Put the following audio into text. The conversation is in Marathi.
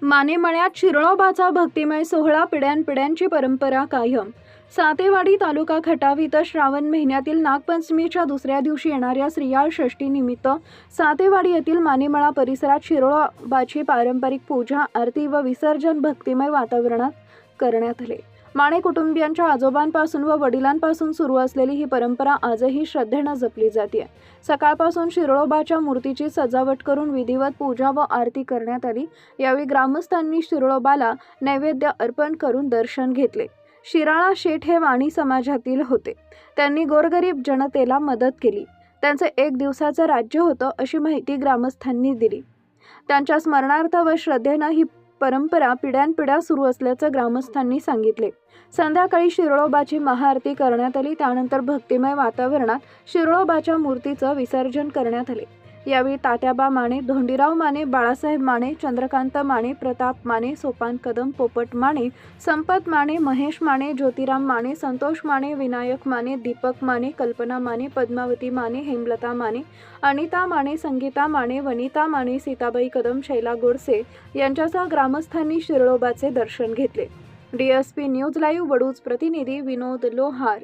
मानेमळ्यात शिरळोबाचा भक्तिमय सोहळा पिढ्यानपिढ्यांची परंपरा कायम। सातेवाडी तालुका खटाव इथं श्रावण महिन्यातील नागपंचमीच्या दुसऱ्या दिवशी येणाऱ्या श्रीयाळ षष्ठीनिमित्त सातेवाडी येथील मानेमळा परिसरात शिरळोबाची पारंपरिक पूजा, आरती व विसर्जन भक्तिमय वातावरणात करण्यात आले। माने कुटुंबियांच्या आजोबांपासून व वडिलांपासून सुरू असलेली ही परंपरा आजही श्रद्धेने जपली जाते। सकाळपासून शिरळोबाच्या मूर्तीची सजावट करून विधिवत पूजा व आरती करण्यात आली। यावेळी ग्रामस्थांनी शिरळोबाला नैवेद्य अर्पण करून दर्शन घेतले। शिराळा शेठ हे वाणी समाजातील होते। त्यांनी गोरगरीब जनतेला मदत केली। त्यांचे एक दिवसाचं राज्य होतं अशी माहिती ग्रामस्थांनी दिली। त्यांच्या स्मरणार्थ व श्रद्धेने ही परंपरा पिढ्यानपिढ्या सुरू असल्याचं ग्रामस्थांनी सांगितले। संध्याकाळी शिरळोबाची महाआरती करण्यात आली। त्यानंतर भक्तिमय वातावरणात शिरळोबाच्या मूर्तीचं विसर्जन करण्यात आले। यावेळी तात्याबा माने, धोंडीराव माने, बाळासाहेब माने, चंद्रकांत माने, प्रताप माने, सोपान कदम, पोपट माने, संपत माने, महेश माने, ज्योतिराम माने, संतोष माने, विनायक माने, दीपक माने, कल्पना माने, पद्मावती माने, हेमलता माने, अनिता माने, संगीता माने, वनिता माने, सीताबाई कदम, शैला गोडसे यांच्यासह ग्रामस्थांनी शिरळोबाचे दर्शन घेतले। DSP न्यूज लाईव्ह वडूज प्रतिनिधी विनोद लोहार।